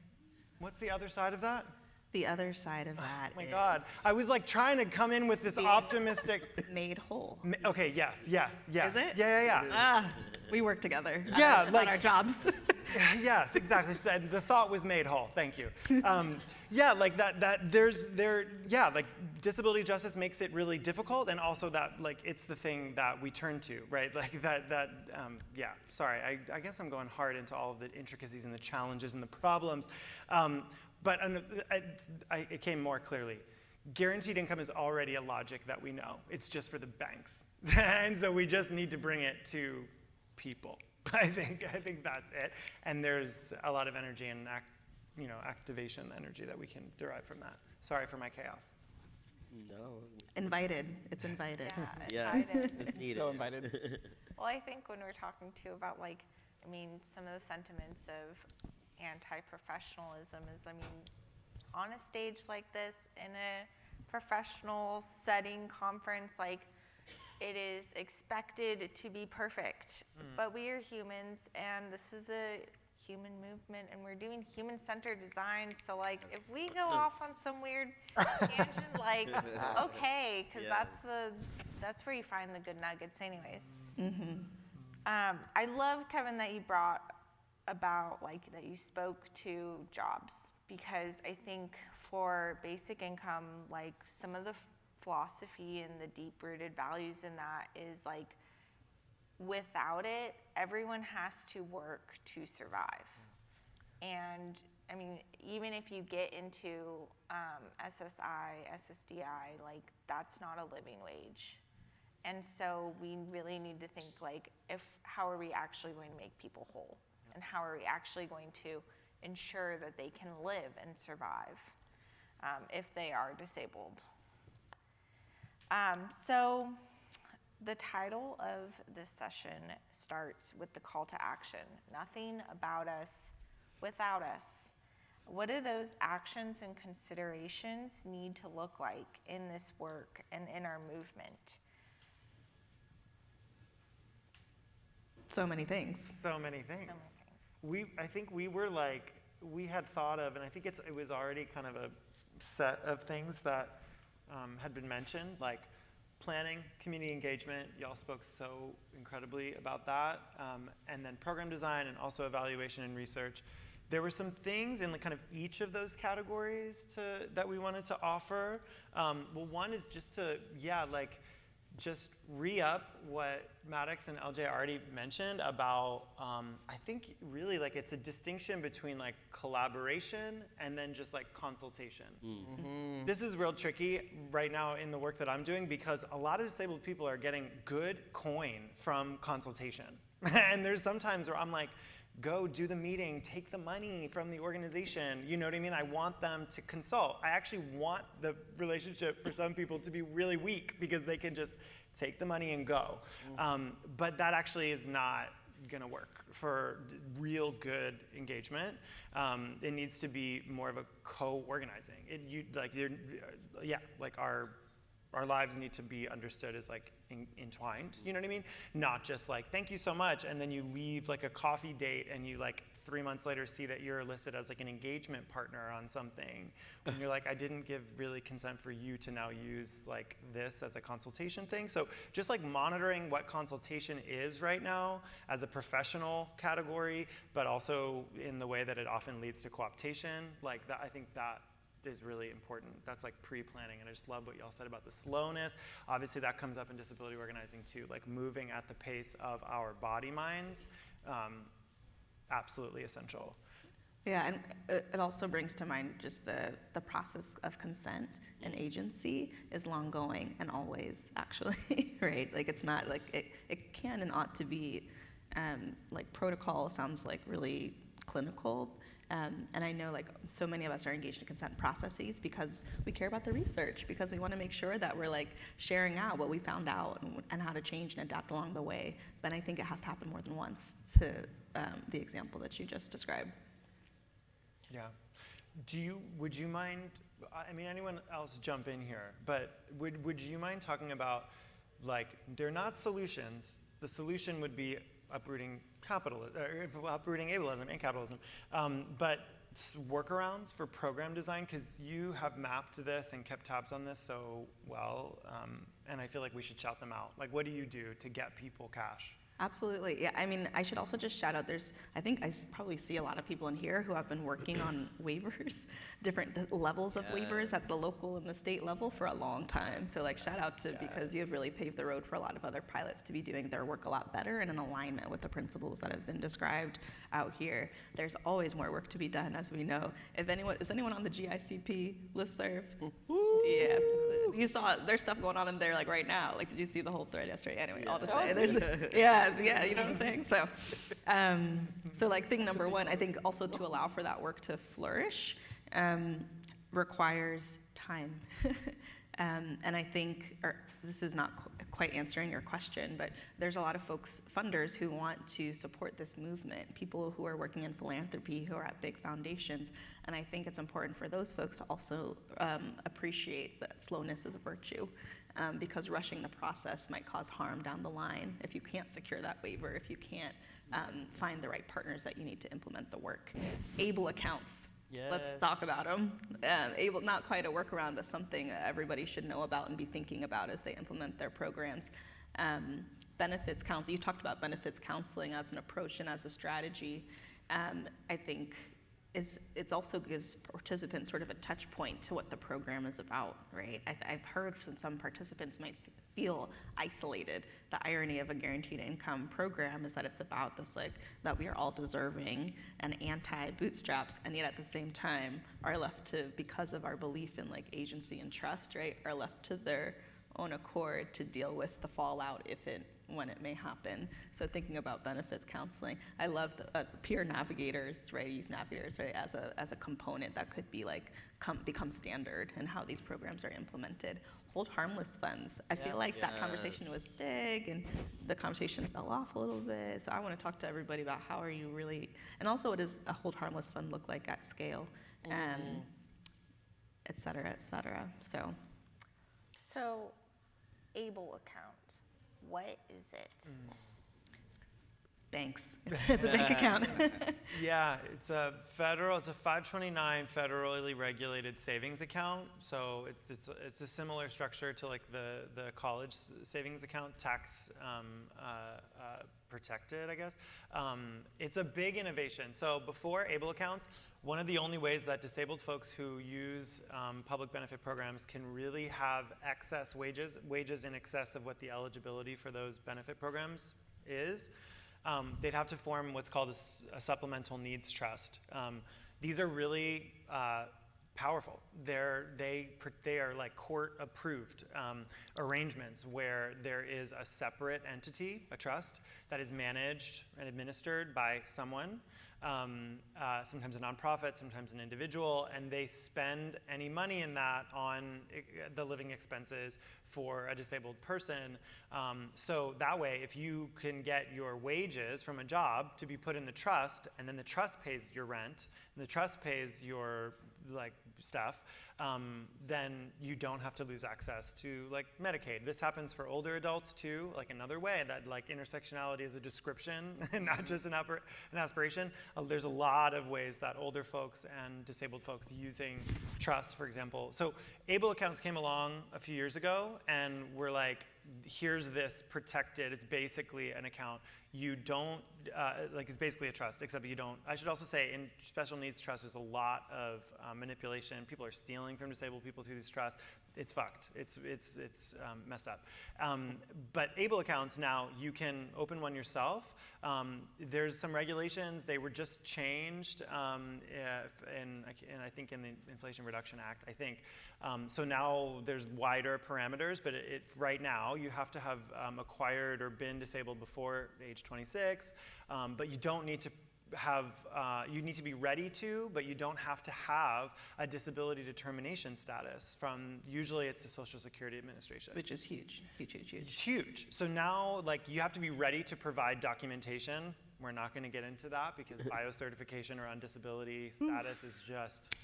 What's the other side of that? The other side of that Oh my God. I was like trying to come in with this optimistic. made whole. Okay, yes. Is it? Yeah. We work together. Yeah, on like our jobs. Yes, exactly. So the thought was made whole. Thank you. Like like disability justice makes it really difficult, and also that like it's the thing that we turn to, right? Like sorry, I guess I'm going hard into all of the intricacies and the challenges and the problems, but it came more clearly. Guaranteed income is already a logic that we know. It's just for the banks, and so we just need to bring it to people. I think that's it. And there's a lot of energy and activation energy that we can derive from that. Sorry for my chaos. No. Invited. It's invited. Yeah, Invited. it's needed. So invited. Well, I think when we're talking too about some of the sentiments of anti-professionalism is, on a stage like this, in a professional setting, conference, it is expected to be perfect. But we are humans, and this is a human movement, and we're doing human-centered design. So if we go off on some weird tangent, okay, because that's where you find the good nuggets anyways. I love, Kevin, that you brought about that you spoke to jobs, because I think for basic income, some of the philosophy and the deep-rooted values in that is without it, everyone has to work to survive. And even if you get into SSI, SSDI, that's not a living wage. And so we really need to think how are we actually going to make people whole? And how are we actually going to ensure that they can live and survive if they are disabled? So the title of this session starts with the call to action. Nothing about us without us. What do those actions and considerations need to look like in this work and in our movement? So many things. So many things. I think we were we had thought of, and I think it was already kind of a set of things that had been mentioned, planning, community engagement. Y'all spoke so incredibly about that. And then program design, and also evaluation and research. There were some things in kind of each of those categories that we wanted to offer. Well, one is just to, just re-up what Maddox and LJ already mentioned about, I think really it's a distinction between collaboration and then just consultation. Mm-hmm. This is real tricky right now in the work that I'm doing, because a lot of disabled people are getting good coin from consultation. And there's sometimes where I'm go do the meeting, take the money from the organization. You know what I mean? I want them to consult. I actually want the relationship for some people to be really weak, because they can just take the money and go. But that actually is not gonna work for real good engagement. It needs to be more of a co-organizing. Our lives need to be understood as entwined, you know what I mean? Not just thank you so much, and then you leave a coffee date and you 3 months later see that you're listed as like an engagement partner on something, and you're like, I didn't give really consent for you to now use like this as a consultation thing. So just like monitoring what consultation is right now as a professional category, but also in the way that it often leads to co-optation, like that, I think that is really important. That's like pre-planning, and I just love what y'all said about the slowness. Obviously that comes up in disability organizing too, like moving at the pace of our body minds, absolutely essential. Yeah, and it also brings to mind just the process of consent and agency is long going and always, actually, right? Like it's not like, it can and ought to be, like protocol sounds like really clinical. And I know like so many of us are engaged in consent processes because we care about the research, because we want to make sure that we're like sharing out what we found out and how to change and adapt along the way. But I think it has to happen more than once to the example that you just described. Yeah. Would you mind, I mean, anyone else jump in here, but would you mind talking about, like, they're not solutions. The solution would be uprooting ableism and capitalism, but workarounds for program design, because you have mapped this and kept tabs on this so well, and I feel like we should shout them out. Like, what do you do to get people cash? Absolutely. Yeah, I mean, I should also just shout out, I think I probably see a lot of people in here who have been working on waivers, different levels of waivers at the local and the state level for a long time. So like shout out to, because you have really paved the road for a lot of other pilots to be doing their work a lot better and in alignment with the principles that have been described out here. There's always more work to be done, as we know. Is anyone on the GICP listserv? Yeah, you saw there's stuff going on in there like right now. Like, did you see the whole thread yesterday? Anyway, all to say, there's yeah, you know what I'm saying. So, so like thing number one, I think also to allow for that work to flourish requires time, and I think this is not quite answering your question, but there's a lot of funders who want to support this movement, people who are working in philanthropy, who are at big foundations, and I think it's important for those folks to also appreciate that slowness is a virtue, because rushing the process might cause harm down the line if you can't secure that waiver, if you can't find the right partners that you need to implement the work. ABLE accounts. Yes. Let's talk about them. ABLE, not quite a workaround, but something everybody should know about and be thinking about as they implement their programs. Benefits counseling, you talked about benefits counseling as an approach and as a strategy. I think it also gives participants sort of a touch point to what the program is about, right? I've heard from some participants might feel isolated. The irony of a guaranteed income program is that it's about this, like, that we are all deserving and anti-bootstraps, and yet at the same time are left to, because of our belief in like agency and trust, right, are left to their own accord to deal with the fallout when it may happen. So thinking about benefits counseling, I love the peer navigators, right, youth navigators, right, as a component that could be like become standard in how these programs are implemented. Hold harmless funds. I feel like that conversation was big and the conversation fell off a little bit. So I want to talk to everybody about how are you really, and also what does a hold harmless fund look like at scale, et cetera, et cetera. So ABLE account, what is it? Banks. It's a bank account. Yeah, it's a 529 federally regulated savings account. So it's a similar structure to like the college savings account, tax protected, I guess. It's a big innovation. So before ABLE accounts, one of the only ways that disabled folks who use public benefit programs can really have excess wages in excess of what the eligibility for those benefit programs is, they'd have to form what's called a supplemental needs trust. These are really powerful. They are like court approved arrangements where there is a separate entity, a trust, that is managed and administered by someone, sometimes a nonprofit, sometimes an individual, and they spend any money in that on the living expenses for a disabled person. So that way, if you can get your wages from a job to be put in the trust, and then the trust pays your rent, and the trust pays your like stuff, then you don't have to lose access to like Medicaid. This happens for older adults too, like another way that like intersectionality is a description and not just an aspiration. There's a lot of ways that older folks and disabled folks using trust, for example. So ABLE accounts came along a few years ago and were like, here's this protected, it's basically an account. You don't, it's basically a trust, except you don't. I should also say in special needs trust, there's a lot of manipulation. People are stealing from disabled people through these trusts. It's fucked. It's messed up. But ABLE accounts now, you can open one yourself. There's some regulations. They were just changed I think in the Inflation Reduction Act, I think. So now there's wider parameters, but right now you have to have acquired or been disabled before age 26, but you don't need to have, you need to be ready to, but you don't have to have a disability determination status from, usually it's the Social Security Administration. Which is huge, huge, huge, huge. It's huge. So now, like, you have to be ready to provide documentation. We're not going to get into that because biocertification around disability status is just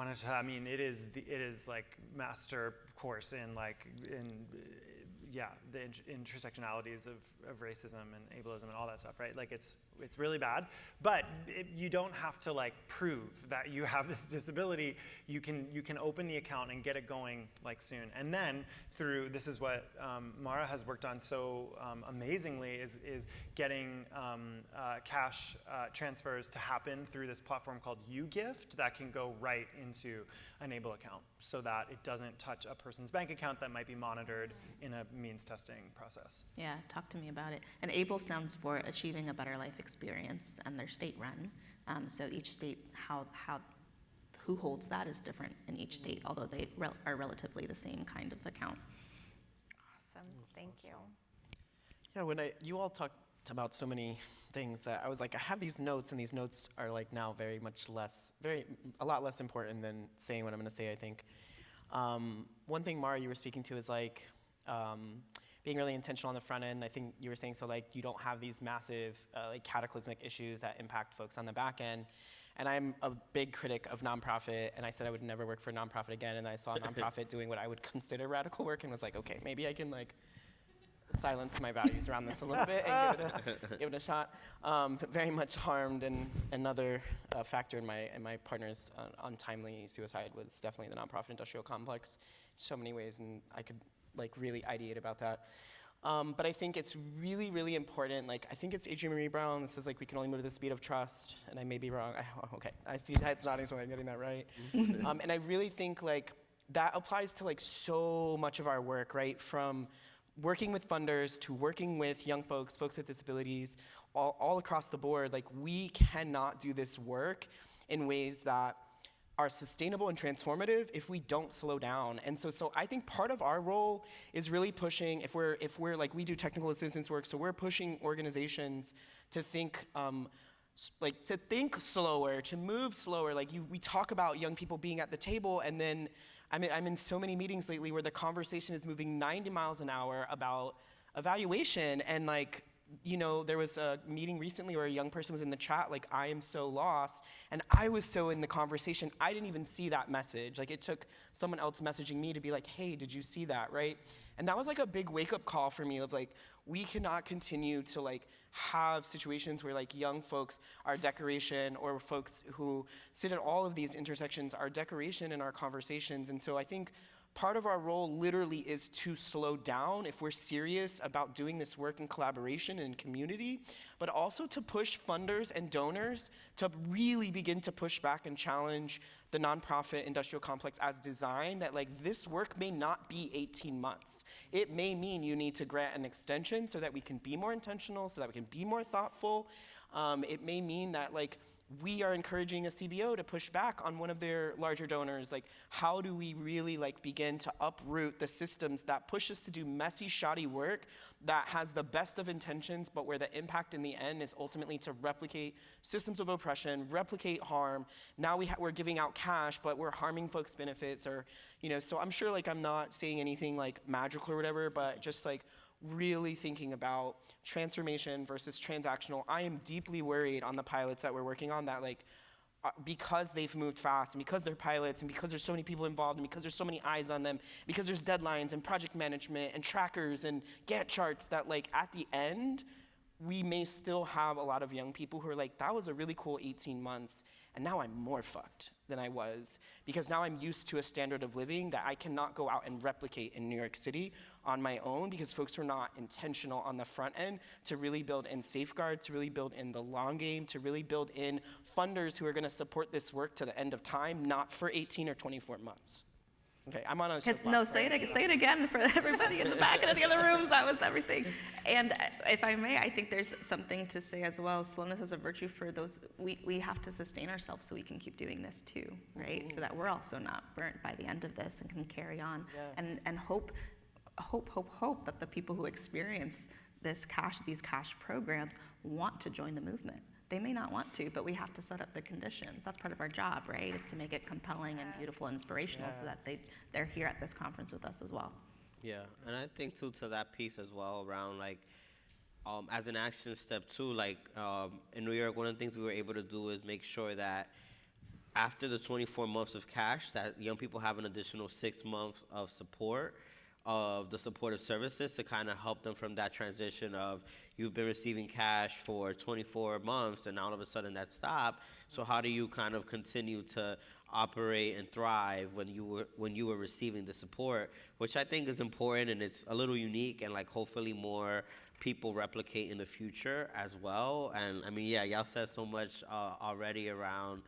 it is like master course in the intersectionalities of racism and ableism and all that stuff, right? Like it's really bad, but you don't have to like prove that you have this disability. You can open the account and get it going like soon, and then through, this is what Mara has worked on so amazingly, is getting cash transfers to happen through this platform called YouGift that can go right into an ABLE account so that it doesn't touch a person's bank account that might be monitored in a means testing process. Yeah, talk to me about it. And ABLE stands for Achieving a Better Life Experience, and they're state run. So each state, who holds that is different in each state, although they are relatively the same kind of account. Awesome, thank you. Yeah, when you all talked about so many things that I was like, I have these notes, and these notes are like now a lot less important than saying what I'm going to say, I think. One thing, Mara, you were speaking to is like being really intentional on the front end. I think you were saying, so like you don't have these massive like cataclysmic issues that impact folks on the back end. And I'm a big critic of nonprofit, and I said I would never work for a nonprofit again, and I saw a nonprofit doing what I would consider radical work and was like, okay, maybe I can like silence my values around this a little bit and give it a shot. Very much harmed, and another factor in my partner's untimely suicide was definitely the nonprofit industrial complex in so many ways, and I could like really ideate about that. But I think it's really, really important. Like, I think it's Adrienne Marie Brown that says like we can only move at the speed of trust, and I may be wrong. Okay, I see heads nodding, so I'm getting that right. And I really think like that applies to like so much of our work, right? From working with funders to working with young folks, folks with disabilities, all across the board. Like, we cannot do this work in ways that are sustainable and transformative if we don't slow down. And so I think part of our role is really pushing, if we're like, we do technical assistance work, so we're pushing organizations to think slower, to move slower. Like we talk about young people being at the table, and then I'm in so many meetings lately where the conversation is moving 90 miles an hour about evaluation. And like, you know, there was a meeting recently where a young person was in the chat, like, I am so lost. And I was so in the conversation, I didn't even see that message. Like, it took someone else messaging me to be like, hey, did you see that, right? And that was like a big wake-up call for me of like, we cannot continue to like have situations where like young folks are decoration, or folks who sit at all of these intersections are decoration in our conversations. And so I think part of our role literally is to slow down if we're serious about doing this work in collaboration and community, but also to push funders and donors to really begin to push back and challenge the nonprofit industrial complex as designed, that like this work may not be 18 months. It may mean you need to grant an extension so that we can be more intentional, so that we can be more thoughtful. It may mean that like we are encouraging a CBO to push back on one of their larger donors. Like, how do we really like begin to uproot the systems that push us to do messy, shoddy work that has the best of intentions, but where the impact in the end is ultimately to replicate systems of oppression, replicate harm. Now we're giving out cash, but we're harming folks' benefits, or, you know, so I'm sure like I'm not saying anything like magical or whatever, but just like really thinking about transformation versus transactional. I am deeply worried on the pilots that we're working on that like because they've moved fast and because they're pilots and because there's so many people involved and because there's so many eyes on them, because there's deadlines and project management and trackers and Gantt charts, that like at the end, we may still have a lot of young people who are like, that was a really cool 18 months, and now I'm more fucked than I was, because now I'm used to a standard of living that I cannot go out and replicate in New York City on my own, because folks are not intentional on the front end to really build in safeguards, to really build in the long game, to really build in funders who are gonna support this work to the end of time, not for 18 or 24 months. Okay, I'm on a soapbox. No, say it again for everybody in the back and in the other rooms. That was everything. And if I may, I think there's something to say as well. Slowness is a virtue for those. We have to sustain ourselves so we can keep doing this too, right? So that we're also not burnt by the end of this and can carry on. Yes. And hope that the people who experience these cash programs want to join the movement. They may not want to, but we have to set up the conditions. That's part of our job, right? Is to make it compelling and beautiful and inspirational so that they're here at this conference with us as well. Yeah, and I think too to that piece as well around like, as an action step too, like in New York, one of the things we were able to do is make sure that after the 24 months of cash, that young people have an additional 6 months of support of the supportive services to kind of help them from that transition of you've been receiving cash for 24 months and all of a sudden that stopped. So how do you kind of continue to operate and thrive when you were receiving the support, which I think is important, and it's a little unique, and like hopefully more people replicate in the future as well. And I mean, yeah, y'all said so much already around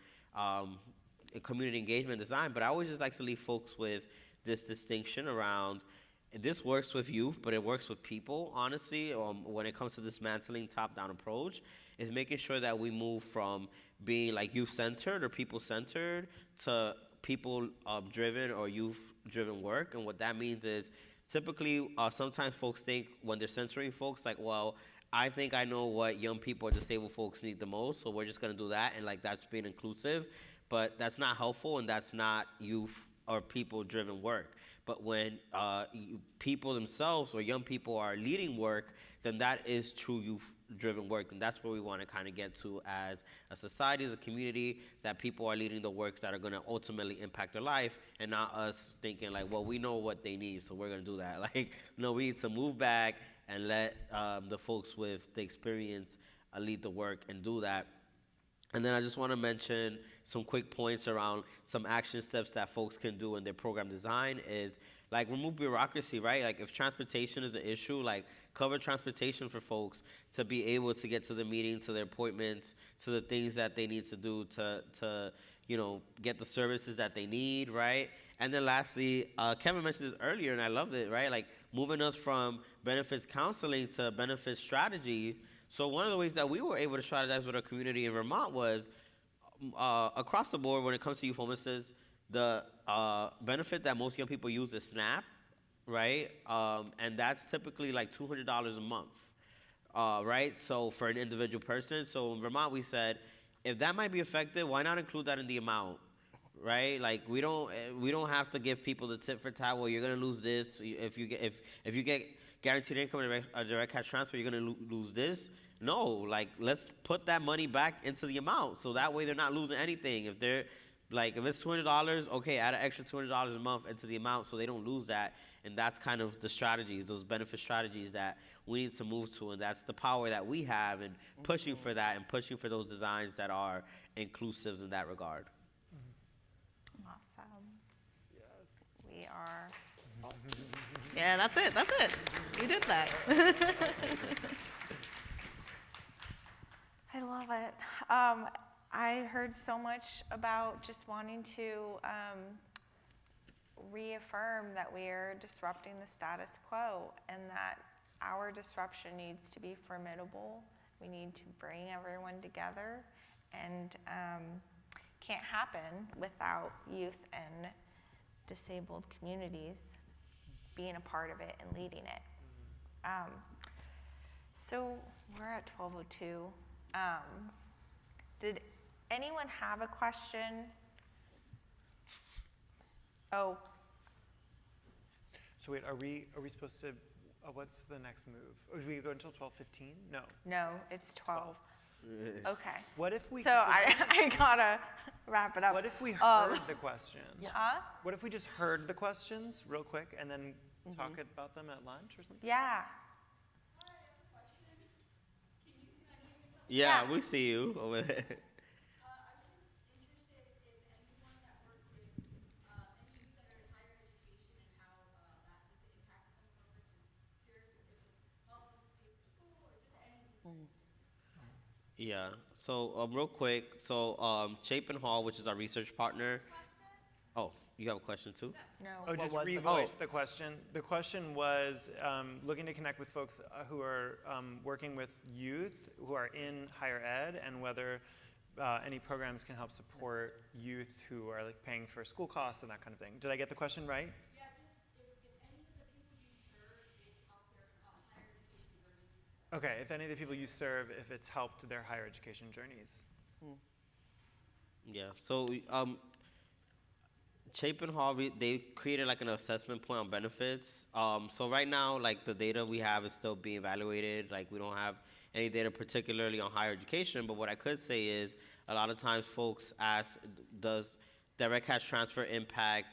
community engagement design, but I always just like to leave folks with this distinction around this works with youth, but it works with people, honestly, when it comes to dismantling top-down approach, is making sure that we move from being like youth-centered or people-centered to people-driven or youth-driven work. And what that means is typically sometimes folks think when they're censoring folks, like, well, I think I know what young people or disabled folks need the most, so we're just going to do that, and like that's being inclusive. But that's not helpful, and that's not youth or people-driven work. But when people themselves or young people are leading work, then that is true youth-driven work. And that's where we want to kind of get to as a society, as a community, that people are leading the works that are going to ultimately impact their life, and not us thinking like, well, we know what they need, so we're going to do that. Like, no, we need to move back and let the folks with the experience lead the work and do that. And then I just want to mention some quick points around some action steps that folks can do in their program design is like remove bureaucracy, right? Like if transportation is an issue, like cover transportation for folks to be able to get to the meetings, to their appointments, to the things that they need to do to get the services that they need, right? And then lastly, Kevin mentioned this earlier and I loved it, right? Like moving us from benefits counseling to benefits strategy. So one of the ways that we were able to strategize with our community in Vermont was across the board when it comes to youth homelessness, the benefit that most young people use is SNAP, right? And that's typically like $200 a month, right? So for an individual person. So in Vermont, we said, if that might be effective, why not include that in the amount, right? Like we don't have to give people the tip for tat. Well, you're gonna lose this if you get guaranteed income and a direct cash transfer, you're gonna lose this. No, like let's put that money back into the amount, so that way they're not losing anything. If it's $200, okay, add an extra $200 a month into the amount, so they don't lose that. And that's kind of the strategies, those benefit strategies that we need to move to, and that's the power that we have in pushing for that and pushing for those designs that are inclusive in that regard. Awesome. Yes. We are. Yeah, that's it. You did that. I love it. I heard so much about just wanting to reaffirm that we are disrupting the status quo and that our disruption needs to be formidable. We need to bring everyone together, and can't happen without youth and disabled communities being a part of it and leading it. So we're at 12:02. Did anyone have a question? Oh. So wait, are we supposed to? What's the next move? Or do we go until 12:15? No. No, it's 12. Okay. What if we? So I gotta wrap it up. What if we heard the question? Huh? What if we just heard the questions real quick and then talk about them at lunch or something? Yeah. Yeah, Yeah. we see you over there. Yeah. So real quick, so Chapin Hall, which is our research partner. Oh, you have a question too? No. Oh, just was the revoice the question. The question was looking to connect with folks who are working with youth who are in higher ed, and whether any programs can help support youth who are like paying for school costs and that kind of thing. Did I get the question right? Yeah, just if any of the people you serve is help their higher education journeys. Okay, if any of the people you serve, if it's helped their higher education journeys. Yeah. So Chapin Hall, they created like an assessment point on benefits. So right now, like the data we have is still being evaluated. Like we don't have any data particularly on higher education. But what I could say is a lot of times folks ask, does direct cash transfer impact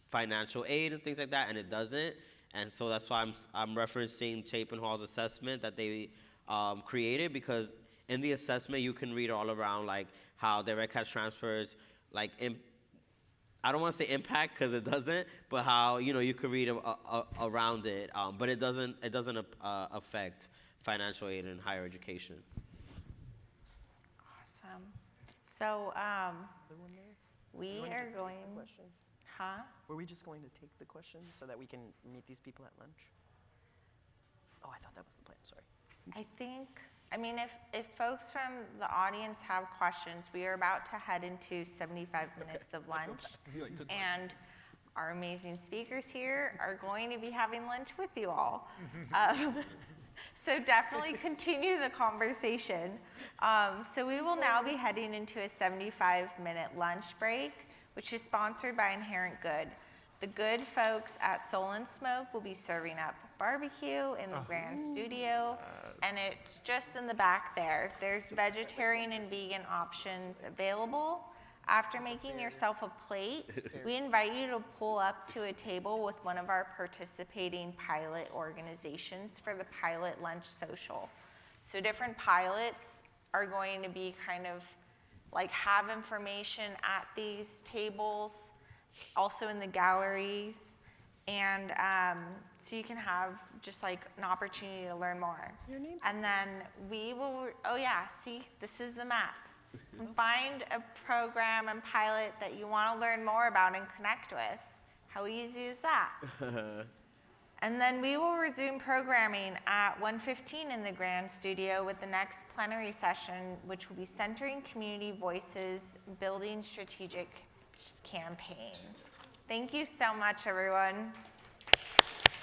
financial aid and things like that? And it doesn't. And so that's why I'm referencing Chapin Hall's assessment that they created, because in the assessment you can read all around like how direct cash transfers like I don't want to say impact because it doesn't, but how you could read around it, but it doesn't affect financial aid in higher education. Awesome. So we are going. Huh? Were we just going to take the question so that we can meet these people at lunch? Oh, I thought that was the plan, sorry. I mean, if folks from the audience have questions, we are about to head into 75 minutes of lunch. And our amazing speakers here are going to be having lunch with you all. So definitely continue the conversation. So we will now be heading into a 75-minute lunch break, which is sponsored by Inherent Good. The good folks at Soul and Smoke will be serving up barbecue in the Grand Studio, and it's just in the back there. There's vegetarian and vegan options available. After making yourself a plate, we invite you to pull up to a table with one of our participating pilot organizations for the pilot lunch social. So different pilots are going to be kind of like have information at these tables, also in the galleries, and so you can have just like an opportunity to learn more. And then we will, oh yeah, see, this is the map. Find a program and pilot that you want to learn more about and connect with. How easy is that? And then we will resume programming at 1:15 in the Grand Studio with the next plenary session, which will be centering community voices, building strategic campaigns. Thank you so much, everyone.